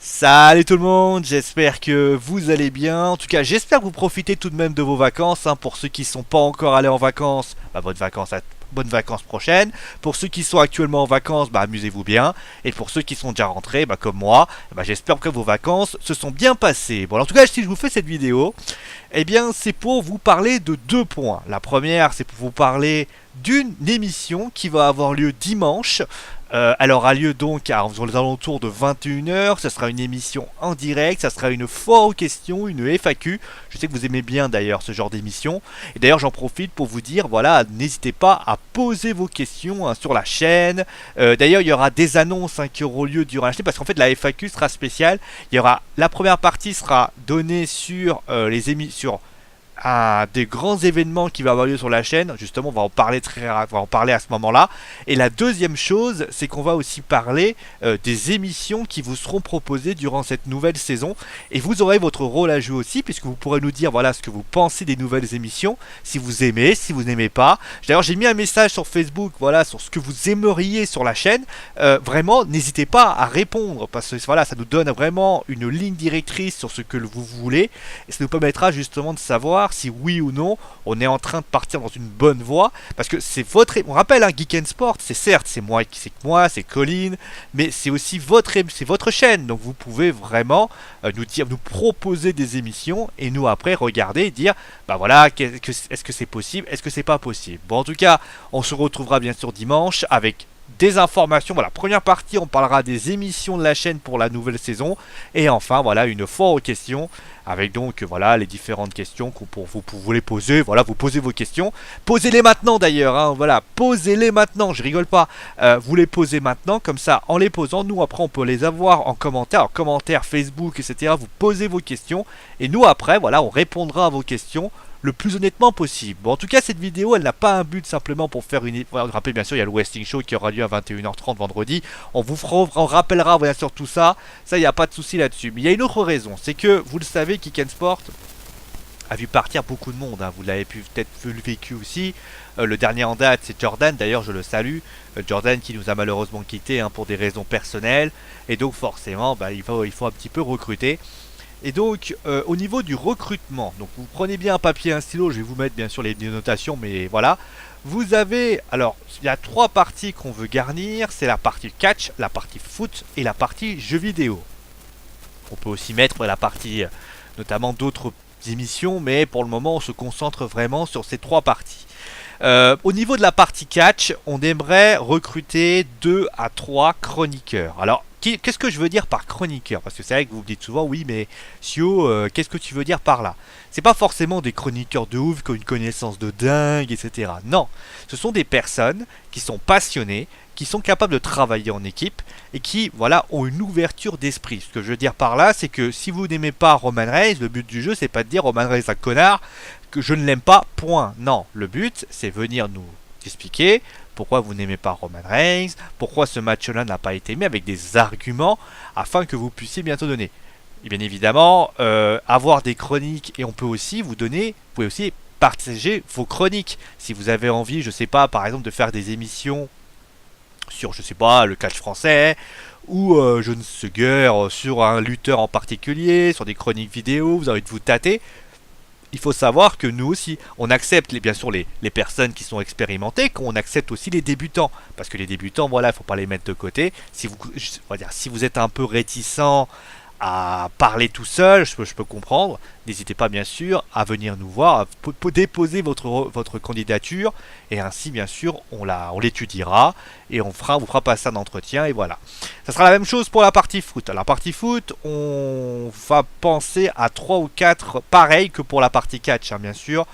Salut tout le monde, j'espère que vous allez bien. En tout cas, j'espère que vous profitez tout de même de vos vacances. Pour ceux qui ne sont pas encore allés en vacances, bonnes vacances prochaines. Pour ceux qui sont actuellement en vacances, amusez-vous bien. Et pour ceux qui sont déjà rentrés, comme moi, j'espère que vos vacances se sont bien passées. Bon, en tout cas, si je vous fais cette vidéo, c'est pour vous parler de deux points. La première, c'est pour vous parler d'une émission qui va avoir lieu dimanche. Elle aura lieu donc aux alentours de 21h. Ça sera une émission en direct. Ça sera une foire aux questions, une FAQ. Je sais que vous aimez bien d'ailleurs ce genre d'émission. Et d'ailleurs, j'en profite pour vous dire, voilà, n'hésitez pas à poser vos questions sur la chaîne. D'ailleurs, il y aura des annonces qui auront lieu durant la chaîne parce qu'en fait, la FAQ sera spéciale. Il y aura la première partie sera donnée sur les émissions des grands événements qui va avoir lieu sur la chaîne. Justement, on va en parler on va en parler à ce moment-là. Et la deuxième chose, c'est qu'on va aussi parler des émissions qui vous seront proposées durant cette nouvelle saison. Et vous aurez votre rôle à jouer aussi, puisque vous pourrez nous dire voilà ce que vous pensez des nouvelles émissions, si vous aimez, si vous n'aimez pas. D'ailleurs, j'ai mis un message sur Facebook, voilà, sur ce que vous aimeriez sur la chaîne. Vraiment, n'hésitez pas à répondre, parce que voilà, ça nous donne vraiment une ligne directrice sur ce que vous voulez, et ça nous permettra justement de savoir si oui ou non on est en train de partir dans une bonne voie, parce que c'est votre, on rappelle, Geek and Sport, c'est certes c'est moi, c'est Colin, mais c'est aussi votre chaîne, donc vous pouvez vraiment nous proposer des émissions et nous après regarder et dire voilà, est-ce que c'est possible, est-ce que c'est pas possible. Bon, en tout cas, on se retrouvera bien sûr dimanche avec des informations. Voilà, première partie, on parlera des émissions de la chaîne pour la nouvelle saison. Et enfin, voilà, une foire aux questions. Avec donc, voilà, les différentes questions que vous les poser. Voilà, vous posez vos questions. Posez-les maintenant d'ailleurs. Voilà, posez-les maintenant. Je rigole pas. Vous les posez maintenant. Comme ça, en les posant, nous, après, on peut les avoir en commentaire Facebook, etc. Vous posez vos questions. Et nous, après, voilà, on répondra à vos questions le plus honnêtement possible. Bon, en tout cas, cette vidéo, elle n'a pas un but simplement pour faire une... Vous rappelez, bien sûr, il y a le Westing Show qui aura lieu à 21h30 vendredi. On rappellera, bien sûr, tout ça. Ça, il n'y a pas de souci là-dessus. Mais il y a une autre raison. C'est que, vous le savez, Kick and Sport a vu partir beaucoup de monde. Vous l'avez peut-être vu le vécu aussi. Le dernier en date, c'est Jordan. D'ailleurs, je le salue. Jordan qui nous a malheureusement quitté pour des raisons personnelles. Et donc, forcément, il faut un petit peu recruter. Et donc, au niveau du recrutement, donc vous prenez bien un papier et un stylo, je vais vous mettre bien sûr les notations, mais voilà. Vous avez, alors, il y a trois parties qu'on veut garnir, c'est la partie catch, la partie foot et la partie jeux vidéo. On peut aussi mettre la partie, notamment d'autres émissions, mais pour le moment, on se concentre vraiment sur ces trois parties. Au niveau de la partie catch, on aimerait recruter 2 à 3 chroniqueurs. Alors, qu'est-ce que je veux dire par chroniqueur? Parce que c'est vrai que vous me dites souvent, oui, mais Sio, qu'est-ce que tu veux dire par là? C'est pas forcément des chroniqueurs de ouf qui ont une connaissance de dingue, etc. Non, ce sont des personnes qui sont passionnées, qui sont capables de travailler en équipe et qui, voilà, ont une ouverture d'esprit. Ce que je veux dire par là, c'est que si vous n'aimez pas Roman Reigns, le but du jeu, c'est pas de dire Roman Reigns un connard, que je ne l'aime pas, point. Non, le but, c'est venir nous expliquer pourquoi vous n'aimez pas Roman Reigns, pourquoi ce match-là n'a pas été aimé, avec des arguments, afin que vous puissiez bientôt donner. Et bien évidemment, avoir des chroniques, et on peut aussi vous donner, vous pouvez aussi partager vos chroniques. Si vous avez envie, je sais pas, par exemple, de faire des émissions sur, je sais pas, le catch français, ou je ne sais guère, sur un lutteur en particulier, sur des chroniques vidéo, vous avez envie de vous tâter. Il faut savoir que nous aussi, on accepte bien sûr les personnes qui sont expérimentées, qu'on accepte aussi les débutants. Parce que les débutants, voilà, il ne faut pas les mettre de côté. Si vous êtes un peu réticent à parler tout seul, je peux comprendre. N'hésitez pas bien sûr à venir nous voir, à déposer votre candidature et ainsi bien sûr on l'étudiera et vous fera passer un entretien et voilà. Ça sera la même chose pour la partie foot. Alors, la partie foot, on va penser à 3 ou 4 pareil que pour la partie catch, bien sûr.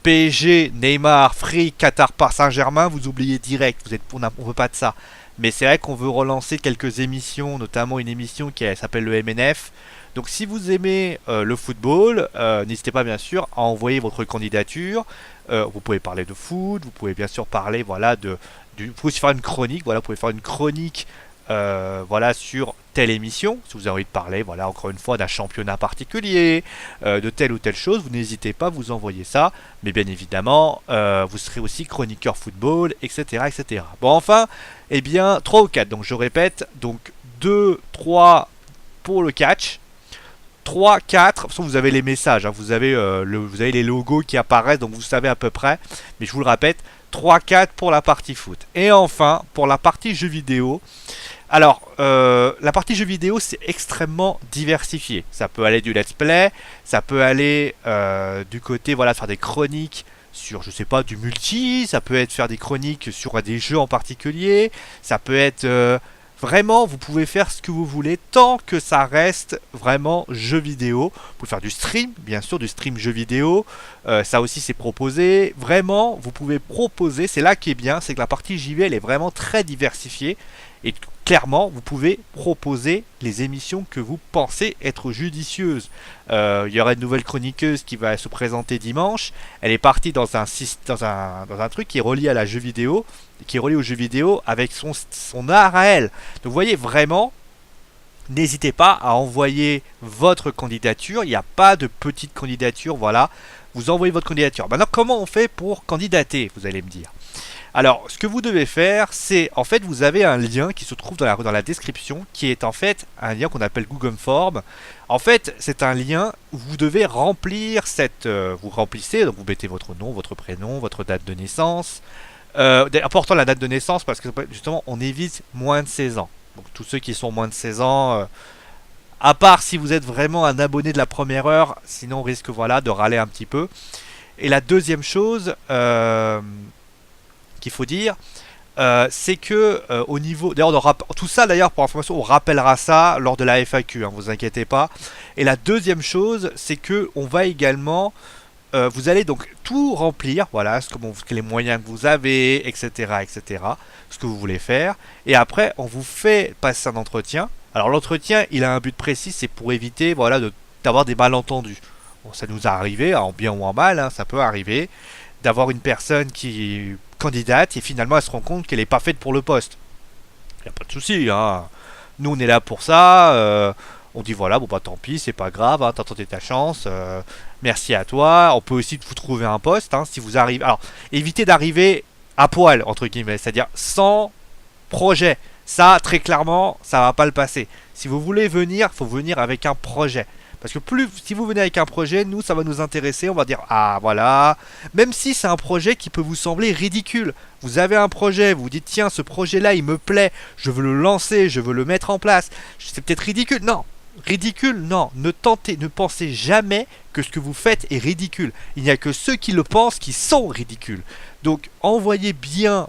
PSG, Neymar, Free, Qatar, Saint-Germain, vous oubliez direct, on ne veut pas de ça. Mais c'est vrai qu'on veut relancer quelques émissions, notamment une émission qui s'appelle le MNF. Donc si vous aimez le football, n'hésitez pas bien sûr à envoyer votre candidature. Vous pouvez parler de foot, vous pouvez bien sûr parler, voilà, vous pouvez aussi faire une chronique, voilà, vous pouvez faire une chronique voilà, sur telle émission, si vous avez envie de parler, voilà, encore une fois, d'un championnat particulier, de telle ou telle chose, vous n'hésitez pas à vous envoyer ça, mais bien évidemment, vous serez aussi chroniqueur football, etc., etc. Bon, enfin, eh bien, 3 ou 4, donc je répète, donc 2, 3, pour le catch. 3, 4, vous avez les messages, hein, vous avez les logos qui apparaissent, donc vous savez à peu près, mais je vous le répète, 3, 4 pour la partie foot. Et enfin, pour la partie jeux vidéo, alors, la partie jeux vidéo, c'est extrêmement diversifié. Ça peut aller du let's play, ça peut aller du côté, voilà, faire des chroniques sur, je sais pas, du multi, ça peut être faire des chroniques sur des jeux en particulier, ça peut être... vraiment, vous pouvez faire ce que vous voulez tant que ça reste vraiment jeu vidéo. Vous pouvez faire du stream, bien sûr, du stream jeu vidéo. Ça aussi, c'est proposé. Vraiment, vous pouvez proposer. C'est là qui est bien, c'est que la partie JV, elle est vraiment très diversifiée. Et clairement, vous pouvez proposer les émissions que vous pensez être judicieuses. Il y aura une nouvelle chroniqueuse qui va se présenter dimanche. Elle est partie dans un truc qui est relié à la jeu vidéo, qui est relié au jeu vidéo avec son art à elle. Donc vous voyez vraiment, n'hésitez pas à envoyer votre candidature. Il n'y a pas de petite candidature, voilà. Vous envoyez votre candidature. Maintenant, comment on fait pour candidater, vous allez me dire. Alors, ce que vous devez faire, c'est, en fait, vous avez un lien qui se trouve dans la description, qui est en fait un lien qu'on appelle Google Form. En fait, c'est un lien où vous devez remplir vous remplissez, donc vous mettez votre nom, votre prénom, votre date de naissance. Important la date de naissance parce que justement, on évite moins de 16 ans. Donc, tous ceux qui sont moins de 16 ans, à part si vous êtes vraiment un abonné de la première heure, sinon on risque, voilà, de râler un petit peu. Et la deuxième chose... qu'il faut dire, c'est que au niveau... D'ailleurs, tout ça, d'ailleurs, pour information, on rappellera ça lors de la FAQ, hein, vous inquiétez pas. Et la deuxième chose, c'est que on va également... vous allez donc tout remplir, voilà, les moyens que vous avez, etc., etc., ce que vous voulez faire. Et après, on vous fait passer un entretien. Alors, l'entretien, il a un but précis, c'est pour éviter, voilà, d'avoir des malentendus. Bon, ça nous est arrivé, en bien ou en mal, hein, ça peut arriver, d'avoir une personne qui... candidate et finalement elle se rend compte qu'elle n'est pas faite pour le poste. Il n'y a pas de souci, hein. Nous on est là pour ça, on dit voilà, bon bah tant pis, c'est pas grave, hein, t'as tenté ta chance, merci à toi. On peut aussi vous trouver un poste, hein, si vous arrivez. Alors évitez d'arriver à poil entre guillemets, c'est-à-dire sans projet. Ça très clairement ça va pas le passer. Si vous voulez venir, il faut venir avec un projet. Parce que si vous venez avec un projet, nous, ça va nous intéresser. On va dire, ah, voilà. Même si c'est un projet qui peut vous sembler ridicule. Vous avez un projet, vous vous dites, tiens, ce projet-là, il me plaît. Je veux le lancer, je veux le mettre en place. C'est peut-être ridicule. Non. Ridicule, non. Ne pensez jamais que ce que vous faites est ridicule. Il n'y a que ceux qui le pensent qui sont ridicules. Donc, envoyez bien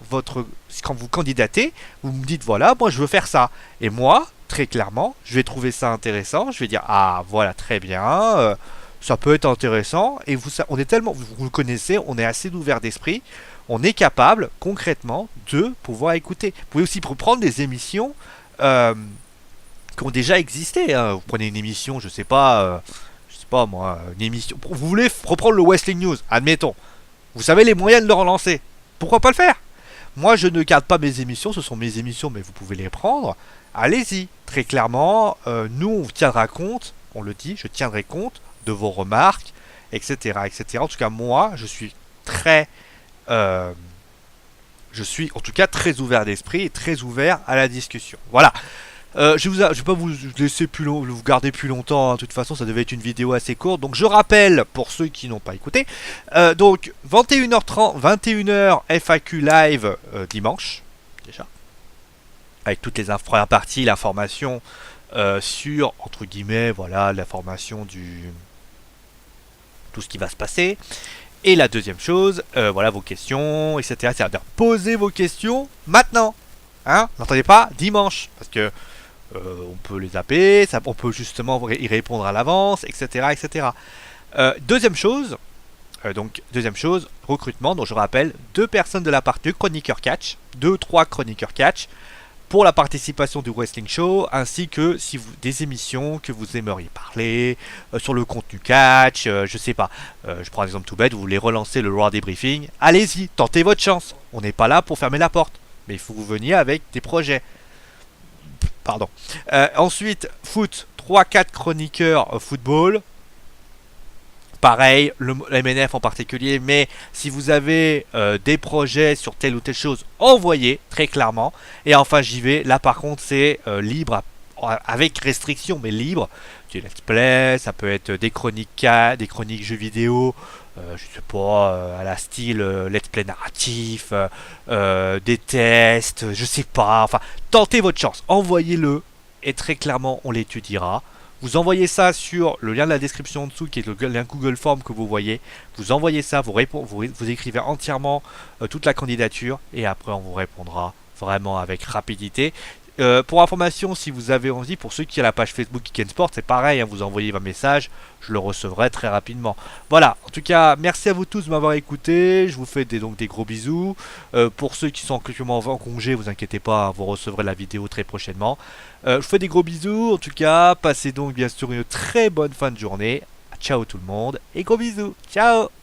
quand vous candidatez, vous me dites, voilà, moi, je veux faire ça. Et moi... très clairement, je vais trouver ça intéressant, je vais dire ah voilà très bien, ça peut être intéressant et on est tellement, vous le connaissez, on est assez ouvert d'esprit, on est capable concrètement de pouvoir écouter. Vous pouvez aussi prendre des émissions qui ont déjà existé, hein. Vous prenez une émission, je sais pas moi, une émission, vous voulez reprendre le Wrestling News, admettons, vous savez les moyens de le relancer, pourquoi pas le faire? Moi je ne garde pas mes émissions, ce sont mes émissions mais vous pouvez les prendre. Allez-y, très clairement, nous on tiendra compte, on le dit, je tiendrai compte de vos remarques, etc., etc. En tout cas, moi, je suis en tout cas très ouvert d'esprit et très ouvert à la discussion. Voilà. Je vais pas vous laisser vous garder plus longtemps, hein. De toute façon ça devait être une vidéo assez courte, donc je rappelle pour ceux qui n'ont pas écouté, donc 21h30, 21h FAQ live dimanche, déjà, avec toutes les premières parties, l'information sur, entre guillemets, voilà, l'information tout ce qui va se passer. Et la deuxième chose, voilà vos questions, etc. C'est-à-dire posez vos questions maintenant, hein, n'entendez pas dimanche, parce que on peut les zapper, on peut justement y répondre à l'avance, etc., etc. Deuxième chose, recrutement. Donc je rappelle, 2 personnes de la part de chroniqueur catch, 2-3 chroniqueurs catch pour la participation du Wrestling Show, ainsi que si des émissions que vous aimeriez parler sur le contenu catch, je sais pas. Je prends un exemple tout bête, vous voulez relancer le Raw Debriefing, allez-y, tentez votre chance. On n'est pas là pour fermer la porte, mais il faut que vous veniez avec des projets. Pardon. Ensuite, foot, 3-4 chroniqueurs football. Pareil, le MNF en particulier, mais si vous avez des projets sur telle ou telle chose, envoyez très clairement. Et enfin, j'y vais. Là, par contre, c'est libre avec restriction mais libre, du let's play, ça peut être des chroniques jeux vidéo, je sais pas, à la style let's play narratif, des tests, je sais pas, enfin, tentez votre chance, envoyez-le, et très clairement, on l'étudiera. Vous envoyez ça sur le lien de la description en dessous, qui est le lien Google Form que vous voyez. Vous envoyez ça, vous écrivez entièrement toute la candidature, et après on vous répondra vraiment avec rapidité. Pour information, si vous avez envie, pour ceux qui ont la page Facebook Geek Sport, c'est pareil, hein, vous envoyez un message, je le recevrai très rapidement. Voilà, en tout cas, merci à vous tous de m'avoir écouté, je vous fais donc des gros bisous. Pour ceux qui sont actuellement en congé, vous inquiétez pas, hein, vous recevrez la vidéo très prochainement. Je vous fais des gros bisous, en tout cas, passez donc bien sûr une très bonne fin de journée. Ciao tout le monde, et gros bisous, ciao.